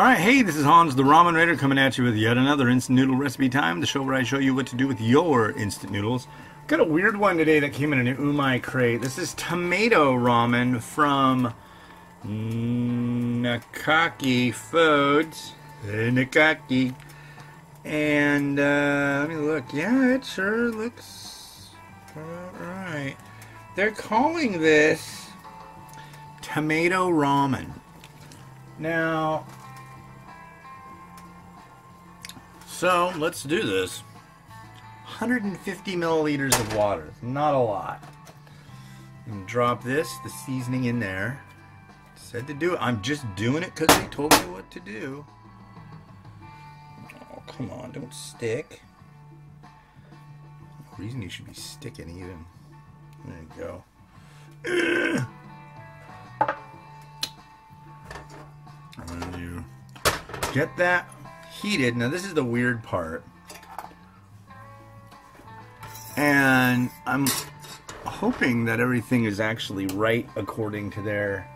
Alright, hey, this is Hans the Ramen Raider coming at you with yet another instant noodle recipe time, the show where I show you what to do with your instant noodles. Got a weird one today that came in an umai crate. This is tomato ramen from Nakaki Foods. Nakaki. And let me look. Yeah, it sure looks alright. They're calling this tomato ramen. Now, so let's do this. 150 milliliters of water, not a lot. And drop this, the seasoning in there. Said to do it. I'm just doing it because they told me what to do. Oh, come on, don't stick. No reason you should be sticking even. There you go. And you get that heated. Now this is the weird part. And I'm hoping that everything is actually right according to their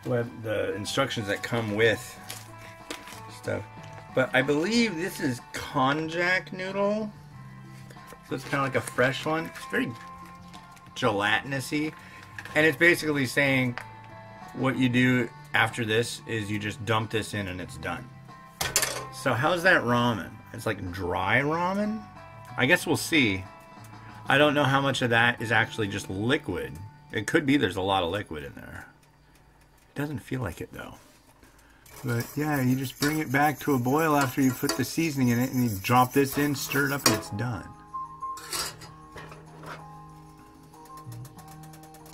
the instructions that come with stuff. But I believe this is konjac noodle. So it's kind of like a fresh one. It's very gelatinous-y. And it's basically saying what you do after this is you just dump this in and it's done. So how's that ramen? It's like dry ramen? I guess we'll see. I don't know how much of that is actually just liquid. It could be there's a lot of liquid in there. It doesn't feel like it though. But yeah, you just bring it back to a boil after you put the seasoning in it and you drop this in, stir it up, and it's done.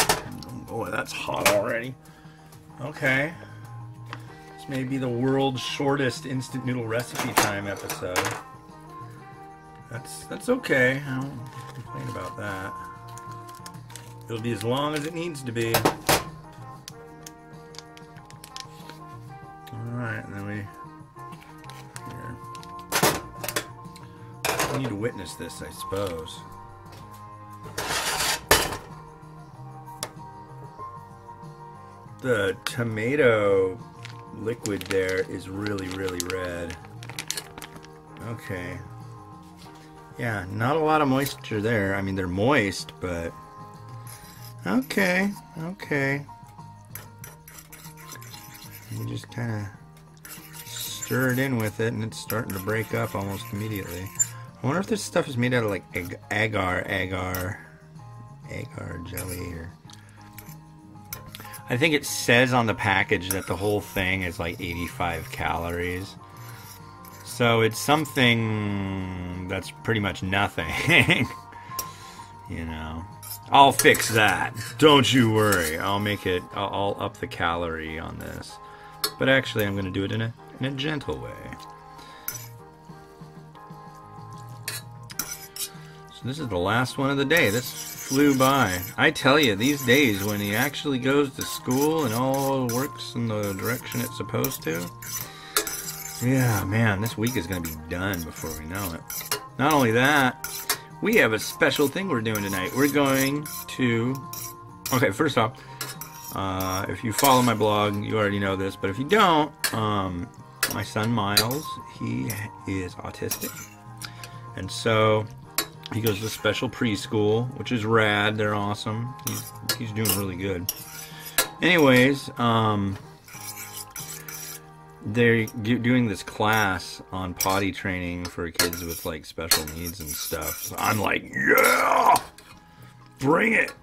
Oh boy, that's hot already. Okay. This may be the world's shortest instant noodle recipe time episode. That's okay. I don't complain about that. It'll be as long as it needs to be. Alright, and then we need to witness this, I suppose. The tomato liquid there is really, really red. Okay. Yeah, not a lot of moisture there. I mean, they're moist, but okay, okay. You just kind of stir it in with it, and it's starting to break up almost immediately. I wonder if this stuff is made out of like agar jelly, or I think it says on the package that the whole thing is like 85 calories. So it's something that's pretty much nothing. You know. I'll fix that. Don't you worry. I'll make it, I'll up the calorie on this. But actually I'm going to do it in a gentle way. So this is the last one of the day. This flew by. I tell you, these days when he actually goes to school and all works in the direction it's supposed to, yeah, man, this week is going to be done before we know it. Not only that, we have a special thing we're doing tonight. We're going to... Okay, first off, if you follow my blog, you already know this, but if you don't, my son Miles, he is autistic. And so he goes to special preschool, which is rad. They're awesome. He's doing really good. Anyways, they're doing this class on potty training for kids with like special needs and stuff. So I'm like, yeah, bring it.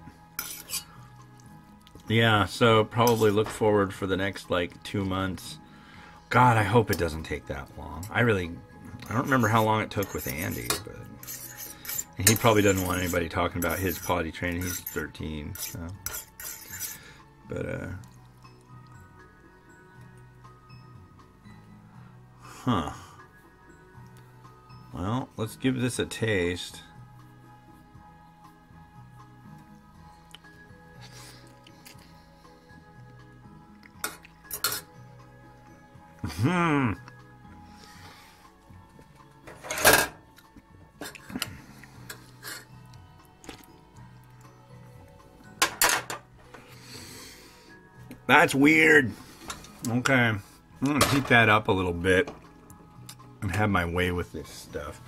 Yeah, so probably look forward for the next like 2 months. God, I hope it doesn't take that long. I don't remember how long it took with Andy, but and he probably doesn't want anybody talking about his potty training. He's 13, so. But huh. Well, let's give this a taste. That's weird. Okay. I'm gonna heat that up a little bit and have my way with this stuff.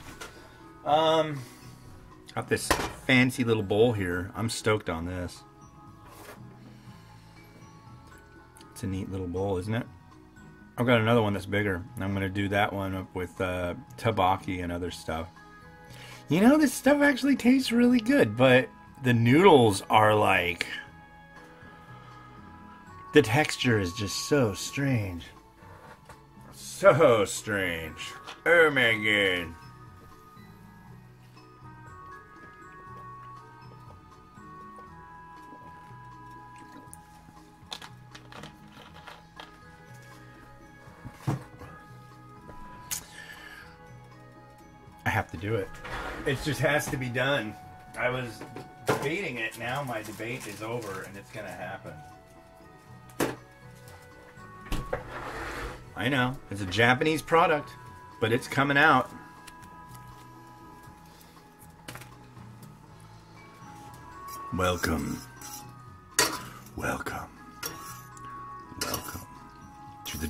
Got this fancy little bowl here. I'm stoked on this. It's a neat little bowl, isn't it? I've got another one that's bigger. I'm gonna do that one up with tabaki and other stuff. You know, this stuff actually tastes really good, but the noodles are like... the texture is just so strange. So strange. Oh my god. I have to do it. It just has to be done. I was debating it. Now my debate is over and it's gonna happen. I know, it's a Japanese product, but it's coming out. Welcome. Welcome. Welcome to the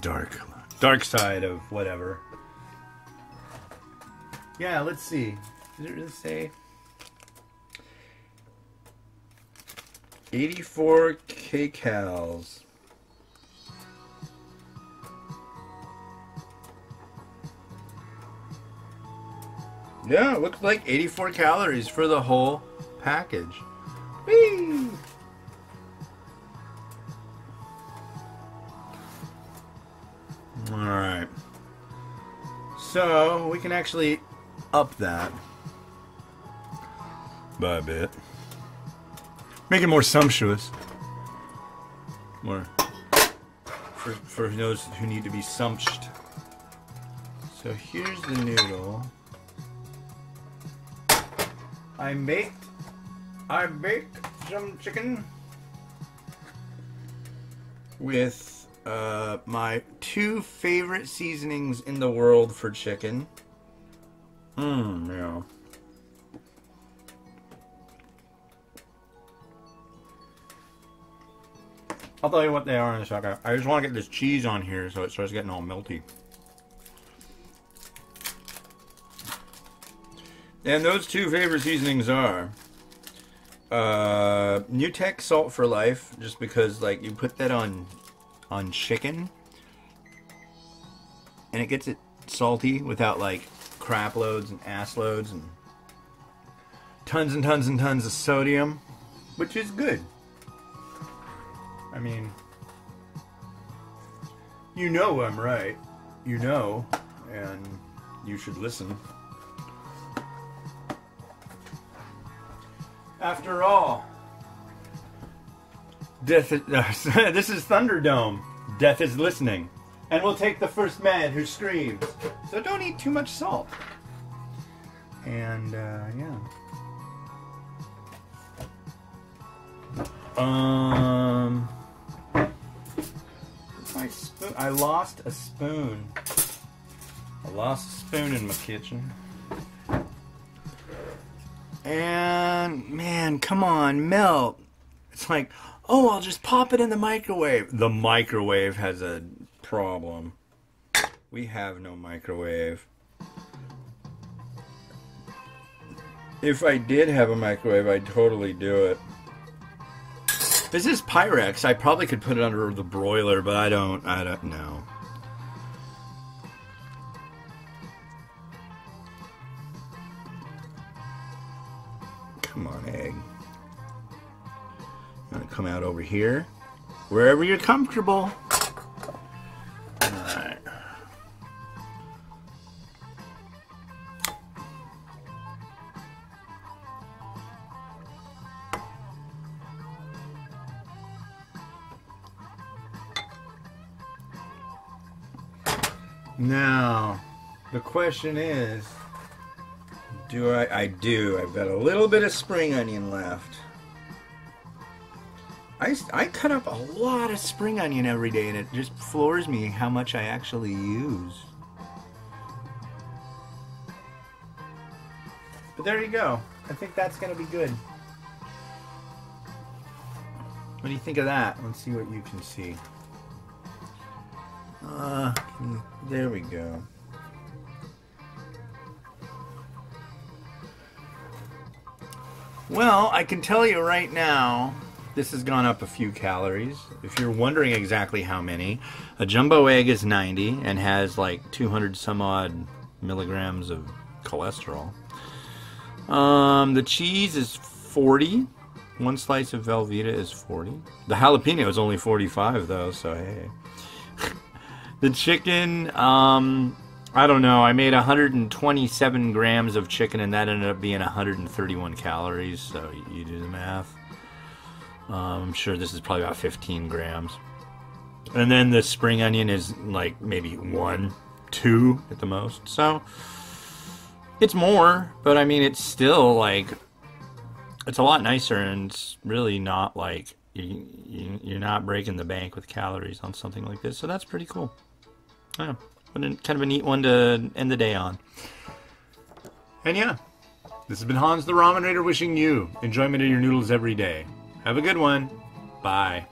dark side of whatever. Yeah, let's see. Did it really say? 84 kcals. Yeah, it looks like 84 calories for the whole package. Whee! Alright. So, we can actually up that by a bit. Make it more sumptuous. More for those who need to be sumptuous. So here's the noodle. I baked some chicken with my two favorite seasonings in the world for chicken. Yeah. I'll tell you what they are in a second. I just want to get this cheese on here so it starts getting all melty. And those two favorite seasonings are Nutec Salt for Life, just because like you put that on chicken and it gets it salty without like crap loads and ass loads and tons and tons and tons of sodium, which is good. I mean, you know I'm right. You know, and you should listen. After all, death is, this is Thunderdome. Death is listening. And we'll take the first man who screams. So don't eat too much salt. And, yeah. My spoon. I lost a spoon. I lost a spoon in my kitchen. And, man, come on, melt. It's like, oh, I'll just pop it in the microwave. The microwave has a problem. We have no microwave. If I did have a microwave, I'd totally do it. This is Pyrex. I probably could put it under the broiler, but I don't know. Come on, egg. I'm gonna come out over here. Wherever you're comfortable. Alright. Now, the question is, I do. I've got a little bit of spring onion left. I cut up a lot of spring onion every day, and it just floors me how much I actually use. But there you go. I think that's going to be good. What do you think of that? Let's see what you can see. There we go. Well, I can tell you right now, this has gone up a few calories. If you're wondering exactly how many, a jumbo egg is 90 and has like 200 some odd milligrams of cholesterol. The cheese is 40. One slice of Velveeta is 40. The jalapeno is only 45 though, so hey. The chicken, I don't know. I made 127 grams of chicken, and that ended up being 131 calories. So you do the math. I'm sure this is probably about 15 grams. And then the spring onion is like maybe 1, 2 at the most. So it's more, but I mean, it's still like, it's a lot nicer, and it's really not like you're not breaking the bank with calories on something like this. So that's pretty cool. Yeah. Kind of a neat one to end the day on. And yeah, this has been Hans the Ramen Raider wishing you enjoyment of your noodles every day. Have a good one. Bye.